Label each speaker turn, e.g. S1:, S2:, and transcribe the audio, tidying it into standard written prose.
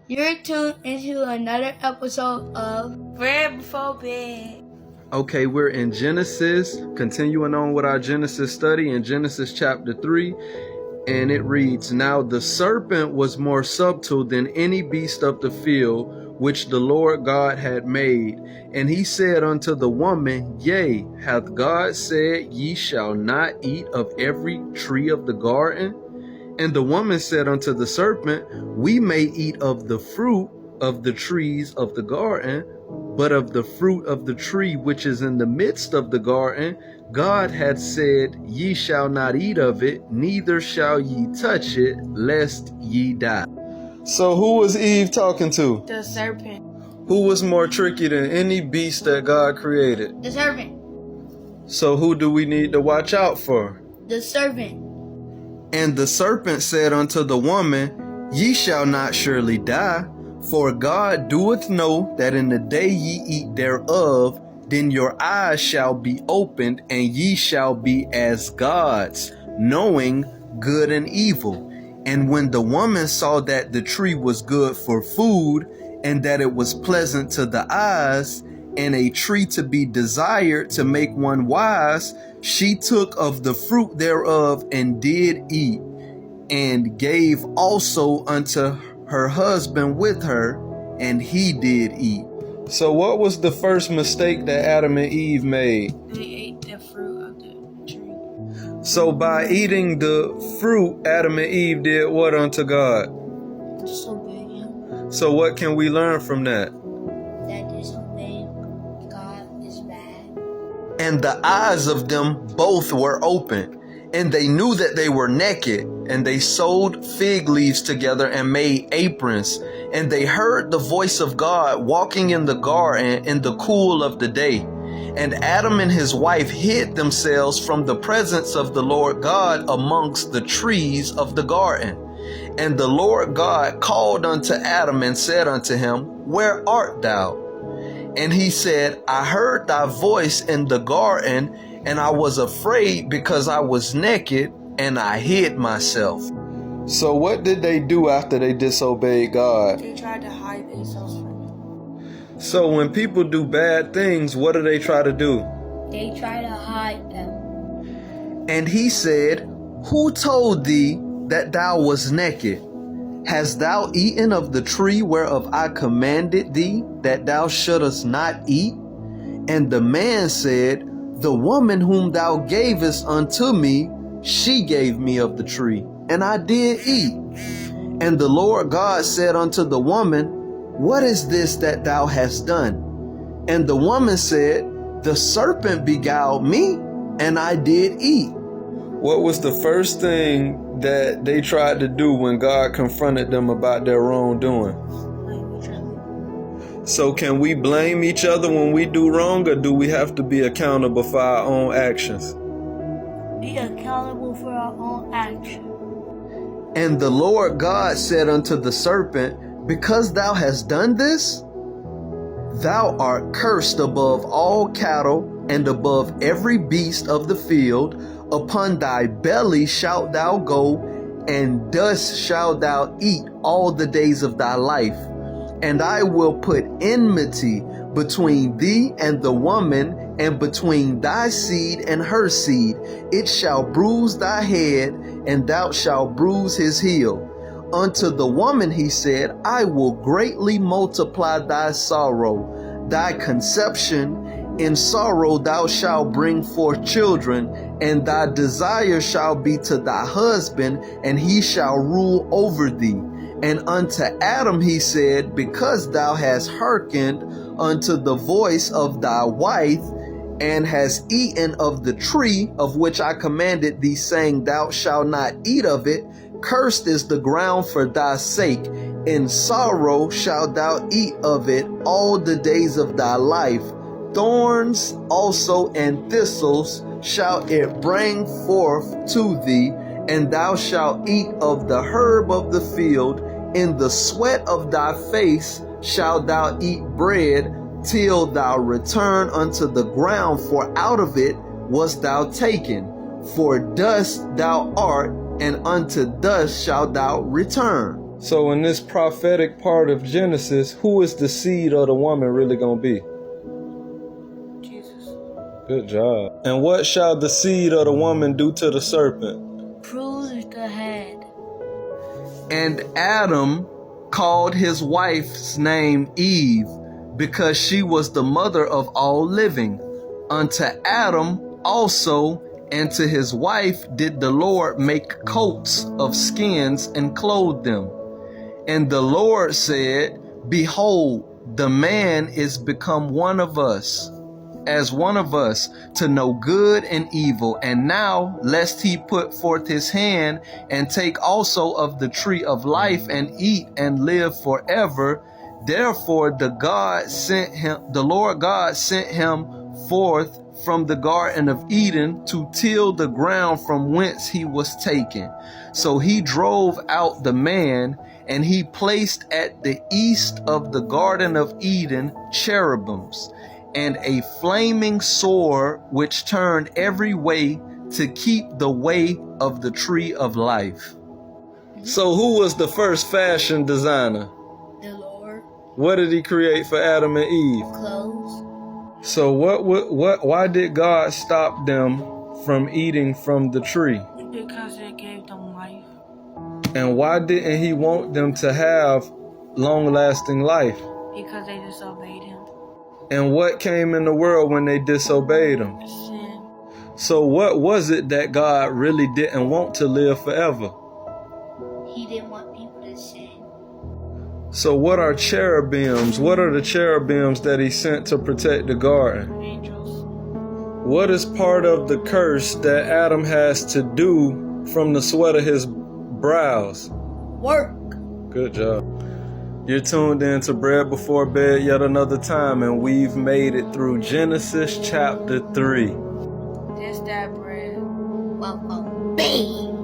S1: You're tuned into another episode of Bread Before Bed.
S2: Okay, we're in Genesis, continuing on with our Genesis study in Genesis chapter 3, and it reads, Now the serpent was more subtle than any beast of the field, which the Lord God had made. And he said unto the woman, Yea, hath God said, Ye shall not eat of every tree of the garden? And the woman said unto the serpent, We may eat of the fruit of the trees of the garden, but of the fruit of the tree which is in the midst of the garden, God had said, Ye shall not eat of it, neither shall ye touch it, lest ye die. So who was Eve talking to?
S1: The serpent.
S2: Who was more tricky than any beast that God created?
S1: The serpent.
S2: So who do we need to watch out for?
S1: The serpent.
S2: And the serpent said unto the woman, Ye shall not surely die, for God doeth know that in the day ye eat thereof, then your eyes shall be opened, and ye shall be as gods, knowing good and evil. And when the woman saw that the tree was good for food, and that it was pleasant to the eyes, and a tree to be desired to make one wise, she took of the fruit thereof and did eat, and gave also unto her husband with her, and he did eat. So what was the first mistake that Adam and Eve made?
S1: They ate the fruit of the tree.
S2: So by eating the fruit, Adam and Eve did what unto God?
S1: Disobeying him.
S2: So what can we learn from that?
S1: That disobeying God is bad.
S2: And the eyes of them both were open, and they knew that they were naked, and they sewed fig leaves together and made aprons. And they heard the voice of God walking in the garden in the cool of the day. And Adam and his wife hid themselves from the presence of the Lord God amongst the trees of the garden. And the Lord God called unto Adam and said unto him, Where art thou? And he said, I heard thy voice in the garden, and I was afraid because I was naked, and I hid myself. So what did they do after they disobeyed God?
S1: They tried to hide themselves from him.
S2: So when people do bad things, what do they try to do?
S1: They try to hide them.
S2: And he said, Who told thee that thou was naked? Hast thou eaten of the tree whereof I commanded thee that thou shouldest not eat? And the man said, The woman whom thou gavest unto me, she gave me of the tree, and I did eat. And the Lord God said unto the woman, What is this that thou hast done? And the woman said, The serpent beguiled me, and I did eat. What was the first thing that they tried to do when God confronted them about their wrongdoing?
S1: Blame each other.
S2: So can we blame each other when we do wrong, or do we have to be accountable for our own actions?
S1: Be accountable for our own action.
S2: And the Lord God said unto the serpent, Because thou hast done this, thou art cursed above all cattle and above every beast of the field. Upon thy belly shalt thou go, and dust shalt thou eat all the days of thy life. And I will put enmity between thee and the woman, and between thy seed and her seed. It shall bruise thy head, and thou shalt bruise his heel. Unto the woman he said, I will greatly multiply thy sorrow, thy conception. In sorrow thou shalt bring forth children, and thy desire shall be to thy husband, and he shall rule over thee. And unto Adam he said, Because thou hast hearkened unto the voice of thy wife, and hast eaten of the tree of which I commanded thee, saying, Thou shalt not eat of it, cursed is the ground for thy sake. In sorrow shalt thou eat of it all the days of thy life. Thorns also and thistles shall it bring forth to thee, and thou shalt eat of the herb of the field. In the sweat of thy face shalt thou eat bread, till thou return unto the ground, for out of it wast thou taken. For dust thou art, and unto dust shalt thou return.
S3: So in this prophetic part of Genesis, who is the seed of the woman really going to be?
S1: Jesus.
S3: Good job. And what shall the seed of the woman do to the serpent?
S1: Bruise the head.
S2: And Adam called his wife's name Eve, because she was the mother of all living. Unto Adam also and to his wife did the Lord make coats of skins and clothe them. And the Lord said, Behold, the man is become one of us, as one of us, to know good and evil. And now, lest he put forth his hand and take also of the tree of life and eat and live forever. Therefore the Lord God sent him forth from the Garden of Eden to till the ground from whence he was taken. So he drove out the man, and he placed at the east of the Garden of Eden cherubims, and a flaming sword which turned every way to keep the way of the tree of life.
S3: So who was the first fashion designer?
S1: The Lord.
S3: What did he create for Adam and Eve?
S1: Clothes.
S3: So why did God stop them from eating from the tree?
S1: Because it gave them life.
S3: And why didn't he want them to have long-lasting life?
S1: Because they disobeyed him.
S3: And what came in the world when they disobeyed him?
S1: Sin.
S3: So what was it that God really didn't want to live forever?
S1: He didn't want people to sin.
S3: So what are cherubims? What are the cherubims that he sent to protect the garden?
S1: Angels.
S3: What is part of the curse that Adam has to do from the sweat of his brows?
S1: Work.
S3: Good job. You're tuned in to Bread Before Bed yet another time, and we've made it through Genesis chapter 3.
S1: This that bread. Welcome. Bang.